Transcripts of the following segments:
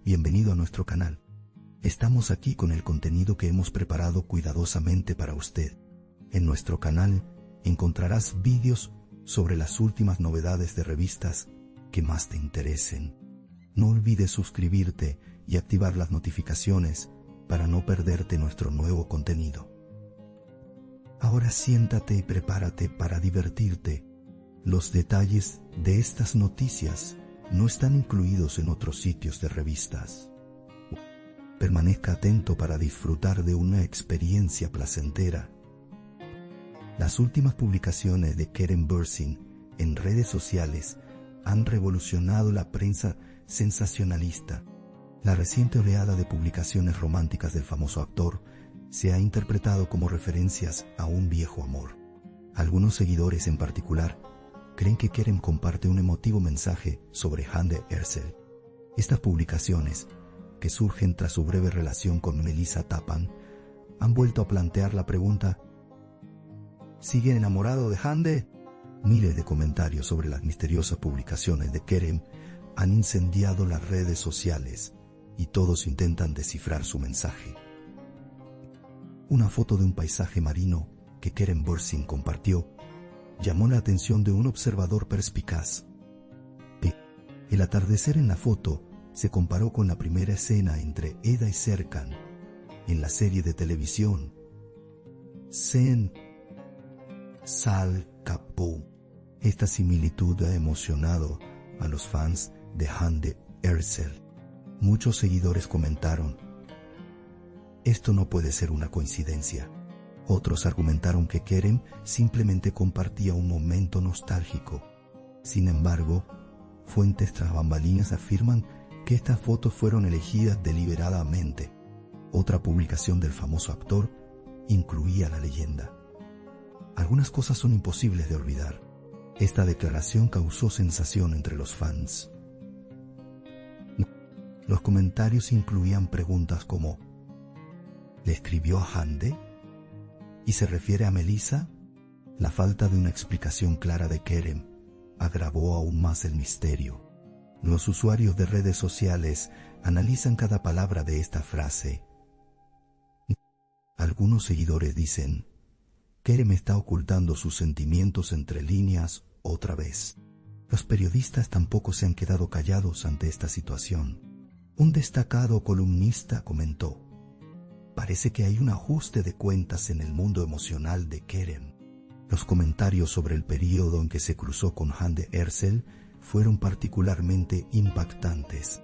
bienvenido a nuestro canal. Estamos aquí con el contenido que hemos preparado cuidadosamente para usted. En nuestro canal encontrarás vídeos sobre las últimas novedades de revistas que más te interesen. No olvides suscribirte y activar las notificaciones para no perderte nuestro nuevo contenido. Ahora siéntate y prepárate para divertirte. Los detalles de estas noticias no están incluidos en otros sitios de revistas. Permanezca atento para disfrutar de una experiencia placentera. Las últimas publicaciones de Keren Bürsin en redes sociales han revolucionado la prensa sensacionalista. La reciente oleada de publicaciones románticas del famoso actor se ha interpretado como referencias a un viejo amor. Algunos seguidores en particular creen que Keren comparte un emotivo mensaje sobre Hande Erçel. Estas publicaciones, que surgen tras su breve relación con Melissa Tappan, han vuelto a plantear la pregunta: ¿sigue enamorado de Hande? Miles de comentarios sobre las misteriosas publicaciones de Keren han incendiado las redes sociales y todos intentan descifrar su mensaje. Una foto de un paisaje marino que Keren Bürsin compartió llamó la atención de un observador perspicaz. El atardecer en la foto se comparó con la primera escena entre Eda y Serkan en la serie de televisión Sen Sal Kapı. Esta similitud ha emocionado a los fans de Hande Erçel. Muchos seguidores comentaron: esto no puede ser una coincidencia. Otros argumentaron que Keren simplemente compartía un momento nostálgico. Sin embargo, fuentes tras bambalinas afirman que estas fotos fueron elegidas deliberadamente. Otra publicación del famoso actor incluía la leyenda: algunas cosas son imposibles de olvidar. Esta declaración causó sensación entre los fans. Los comentarios incluían preguntas como: ¿le escribió a Hande? ¿Y se refiere a Melissa? La falta de una explicación clara de Keren agravó aún más el misterio. Los usuarios de redes sociales analizan cada palabra de esta frase. Algunos seguidores dicen: Keren está ocultando sus sentimientos entre líneas otra vez. Los periodistas tampoco se han quedado callados ante esta situación. Un destacado columnista comentó: parece que hay un ajuste de cuentas en el mundo emocional de Keren. Los comentarios sobre el periodo en que se cruzó con Hande Erçel fueron particularmente impactantes.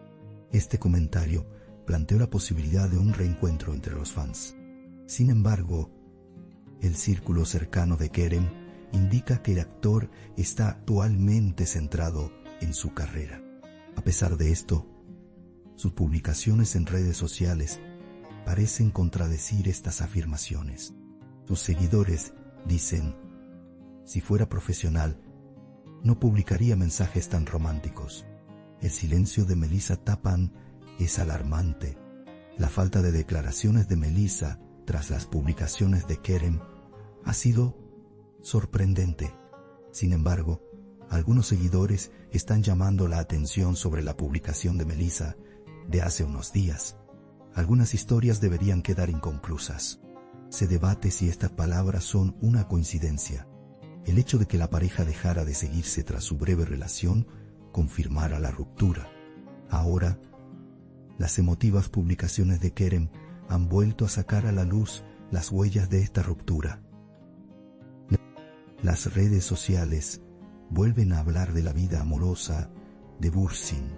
Este comentario planteó la posibilidad de un reencuentro entre los fans. Sin embargo, el círculo cercano de Keren indica que el actor está actualmente centrado en su carrera. A pesar de esto, sus publicaciones en redes sociales parecen contradecir estas afirmaciones. Sus seguidores dicen: si fuera profesional, no publicaría mensajes tan románticos. El silencio de Melissa Tappan es alarmante. La falta de declaraciones de Melissa tras las publicaciones de Keren ha sido sorprendente. Sin embargo, algunos seguidores están llamando la atención sobre la publicación de Melissa de hace unos días. Algunas historias deberían quedar inconclusas. Se debate si estas palabras son una coincidencia. El hecho de que la pareja dejara de seguirse tras su breve relación confirmara la ruptura. Ahora, las emotivas publicaciones de Keren han vuelto a sacar a la luz las huellas de esta ruptura. Las redes sociales vuelven a hablar de la vida amorosa de Bürsin.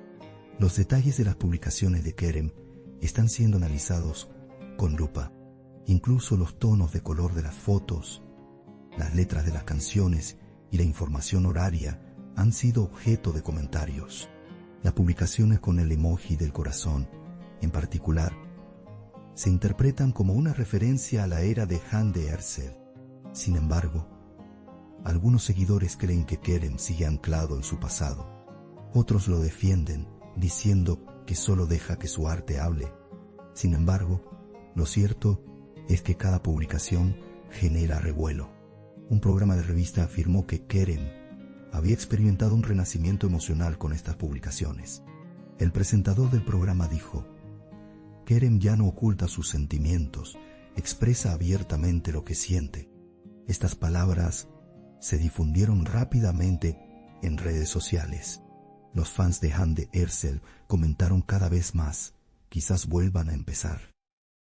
Los detalles de las publicaciones de Keren están siendo analizados con lupa. Incluso los tonos de color de las fotos, las letras de las canciones y la información horaria han sido objeto de comentarios. Las publicaciones con el emoji del corazón, en particular, se interpretan como una referencia a la era de Hande Erçel. Sin embargo, algunos seguidores creen que Keren sigue anclado en su pasado. Otros lo defienden, diciendo que solo deja que su arte hable. Sin embargo, lo cierto es que cada publicación genera revuelo. Un programa de revista afirmó que Keren había experimentado un renacimiento emocional con estas publicaciones. El presentador del programa dijo: Kerem ya no oculta sus sentimientos, expresa abiertamente lo que siente. Estas palabras se difundieron rápidamente en redes sociales. Los fans de Hande Erçel comentaron cada vez más: quizás vuelvan a empezar.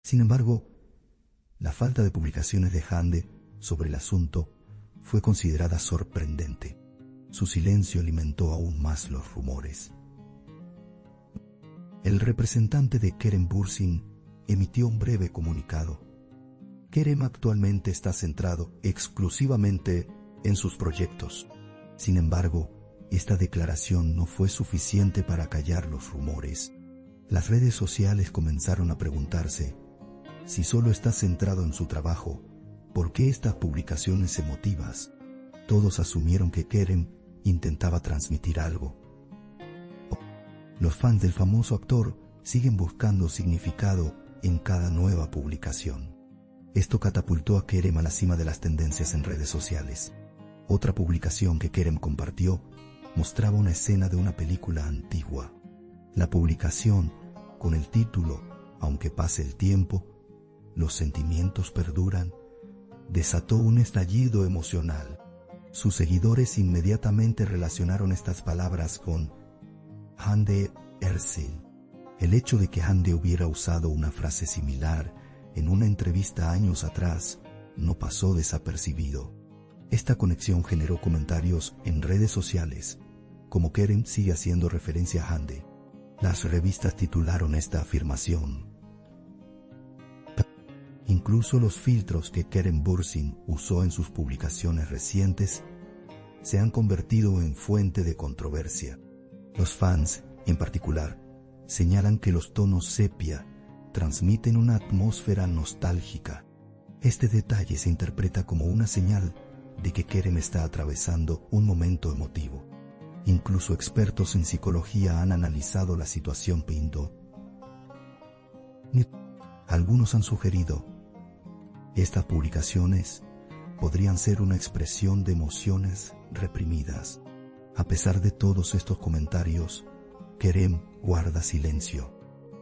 Sin embargo, la falta de publicaciones de Hande sobre el asunto fue considerada sorprendente. Su silencio alimentó aún más los rumores. El representante de Kerem Bürsin emitió un breve comunicado. Kerem actualmente está centrado exclusivamente en sus proyectos. Sin embargo, esta declaración no fue suficiente para callar los rumores. Las redes sociales comenzaron a preguntarse: si solo está centrado en su trabajo, ¿por qué estas publicaciones emotivas? Todos asumieron que Kerem intentaba transmitir algo. Los fans del famoso actor siguen buscando significado en cada nueva publicación. Esto catapultó a Kerem a la cima de las tendencias en redes sociales. Otra publicación que Kerem compartió mostraba una escena de una película antigua. La publicación, con el título "Aunque pase el tiempo, los sentimientos perduran", desató un estallido emocional. Sus seguidores inmediatamente relacionaron estas palabras con Hande Erçel. El hecho de que Hande hubiera usado una frase similar en una entrevista años atrás no pasó desapercibido. Esta conexión generó comentarios en redes sociales, como Kerem sigue haciendo referencia a Hande. Las revistas titularon esta afirmación: incluso los filtros que Kerem Bürsin usó en sus publicaciones recientes se han convertido en fuente de controversia. Los fans, en particular, señalan que los tonos sepia transmiten una atmósfera nostálgica. Este detalle se interpreta como una señal de que Kerem está atravesando un momento emotivo. Incluso expertos en psicología han analizado la situación Pindo. Algunos han sugerido: estas publicaciones podrían ser una expresión de emociones reprimidas. A pesar de todos estos comentarios, Kerem guarda silencio.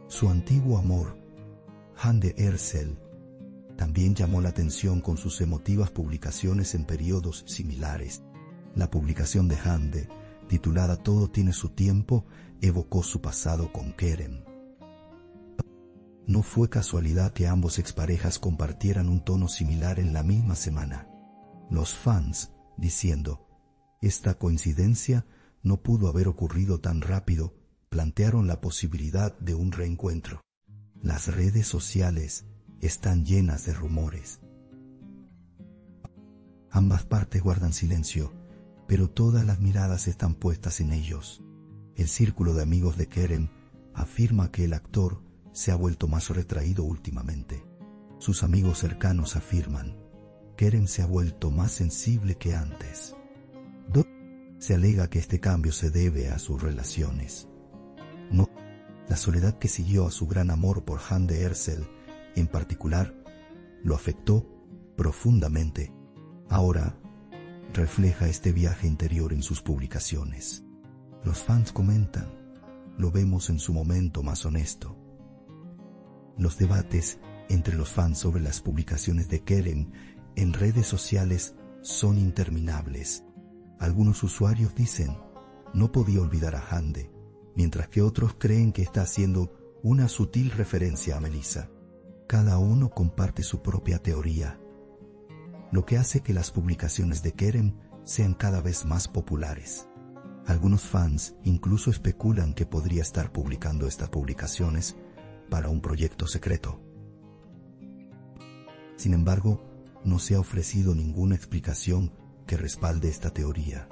Su antiguo amor, Hande Erçel, también llamó la atención con sus emotivas publicaciones en periodos similares. La publicación de Hande, titulada "Todo tiene su tiempo", evocó su pasado con Kerem. No fue casualidad que ambos exparejas compartieran un tono similar en la misma semana. Los fans, diciendo: esta coincidencia no pudo haber ocurrido tan rápido, plantearon la posibilidad de un reencuentro. Las redes sociales están llenas de rumores. Ambas partes guardan silencio, pero todas las miradas están puestas en ellos. El círculo de amigos de Kerem afirma que el actor se ha vuelto más retraído últimamente. Sus amigos cercanos afirman: Kerem se ha vuelto más sensible que antes. Se alega que este cambio se debe a sus relaciones. No, la soledad que siguió a su gran amor por Hande Erçel, en particular, lo afectó profundamente. Ahora refleja este viaje interior en sus publicaciones. Los fans comentan: lo vemos en su momento más honesto. Los debates entre los fans sobre las publicaciones de Kerem en redes sociales son interminables. Algunos usuarios dicen: no podía olvidar a Hande, mientras que otros creen que está haciendo una sutil referencia a Melissa. Cada uno comparte su propia teoría, lo que hace que las publicaciones de Kerem sean cada vez más populares. Algunos fans incluso especulan que podría estar publicando estas publicaciones para un proyecto secreto. Sin embargo, no se ha ofrecido ninguna explicación que respalde esta teoría.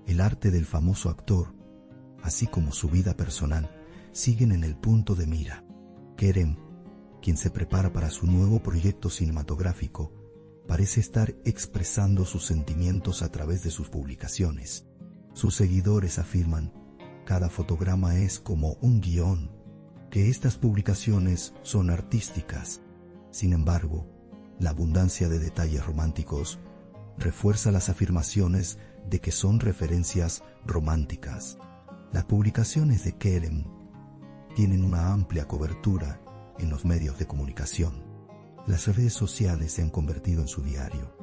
El arte del famoso actor, así como su vida personal, siguen en el punto de mira. Kerem, quien se prepara para su nuevo proyecto cinematográfico, parece estar expresando sus sentimientos a través de sus publicaciones. Sus seguidores afirman: cada fotograma es como un guión, que estas publicaciones son artísticas. Sin embargo, la abundancia de detalles románticos refuerza las afirmaciones de que son referencias románticas. Las publicaciones de Kerem tienen una amplia cobertura en los medios de comunicación. Las redes sociales se han convertido en su diario.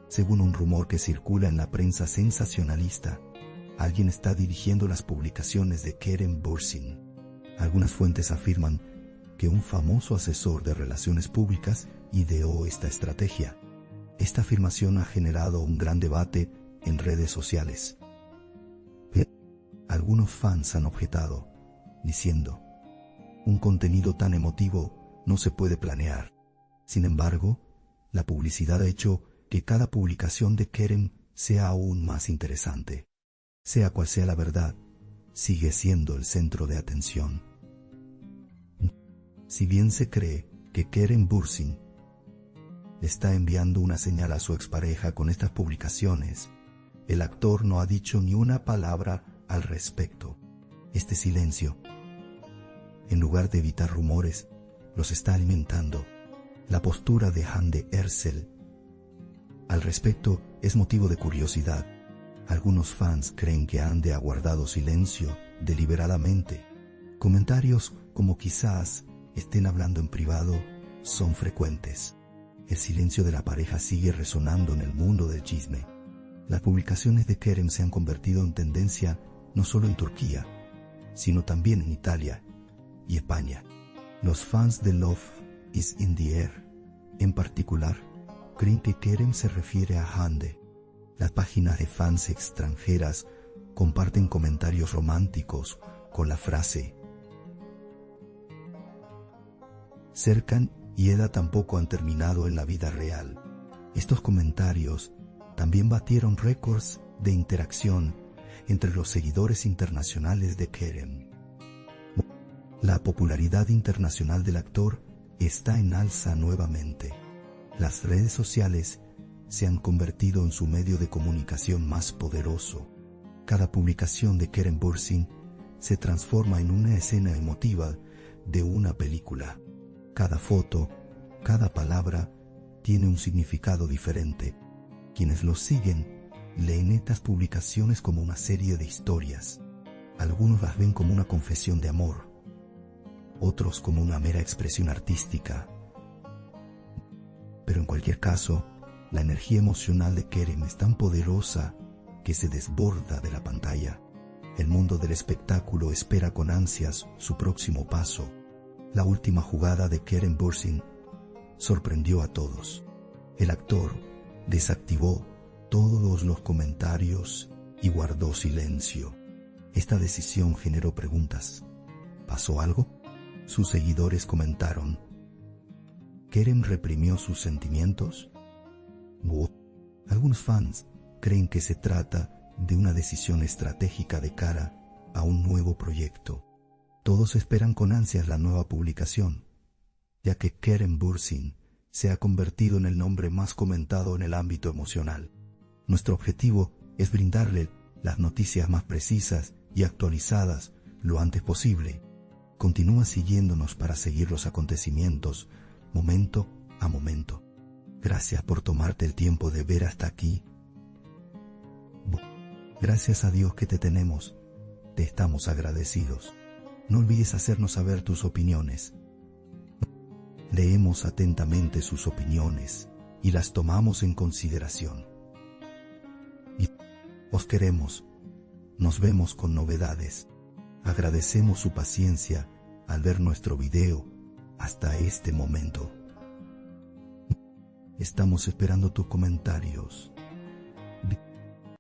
Según un rumor que circula en la prensa sensacionalista, alguien está dirigiendo las publicaciones de Kerem Bürsin. Algunas fuentes afirman que un famoso asesor de relaciones públicas ideó esta estrategia. Esta afirmación ha generado un gran debate en redes sociales. Algunos fans han objetado, diciendo: un contenido tan emotivo no se puede planear. Sin embargo, la publicidad ha hecho que cada publicación de Kerem sea aún más interesante. Sea cual sea la verdad, sigue siendo el centro de atención. Si bien se cree que Kerem Bürsin está enviando una señal a su expareja con estas publicaciones, el actor no ha dicho ni una palabra al respecto. Este silencio, en lugar de evitar rumores, los está alimentando. La postura de Hande Erçel al respecto es motivo de curiosidad. Algunos fans creen que Hande ha guardado silencio deliberadamente. Comentarios como quizás estén hablando en privado son frecuentes. El silencio de la pareja sigue resonando en el mundo del chisme. Las publicaciones de Kerem se han convertido en tendencia no solo en Turquía, sino también en Italia y España. Los fans de Love is in the Air, en particular, creen que Kerem se refiere a Hande. Las páginas de fans extranjeras comparten comentarios románticos con la frase Serkan y Eda tampoco han terminado en la vida real. Estos comentarios también batieron récords de interacción entre los seguidores internacionales de Kerem. La popularidad internacional del actor está en alza nuevamente. Las redes sociales se han convertido en su medio de comunicación más poderoso. Cada publicación de Kerem Bürsin se transforma en una escena emotiva de una película. Cada foto, cada palabra tiene un significado diferente. Quienes lo siguen leen estas publicaciones como una serie de historias. Algunos las ven como una confesión de amor, otros como una mera expresión artística. Pero en cualquier caso, la energía emocional de Kerem es tan poderosa que se desborda de la pantalla. El mundo del espectáculo espera con ansias su próximo paso. La última jugada de Kerem Bürsin sorprendió a todos. El actor desactivó todos los comentarios y guardó silencio. Esta decisión generó preguntas. ¿Pasó algo? Sus seguidores comentaron: ¿Kerem reprimió sus sentimientos? Algunos fans creen que se trata de una decisión estratégica de cara a un nuevo proyecto. Todos esperan con ansias la nueva publicación, ya que Kerem Bürsin se ha convertido en el nombre más comentado en el ámbito emocional. Nuestro objetivo es brindarle las noticias más precisas y actualizadas lo antes posible. Continúa siguiéndonos para seguir los acontecimientos momento a momento. Gracias por tomarte el tiempo de ver hasta aquí. Gracias a Dios que te tenemos. Te estamos agradecidos. No olvides hacernos saber tus opiniones. Leemos atentamente sus opiniones y las tomamos en consideración. Y os queremos. Nos vemos con novedades. Agradecemos su paciencia al ver nuestro video hasta este momento. Estamos esperando tus comentarios.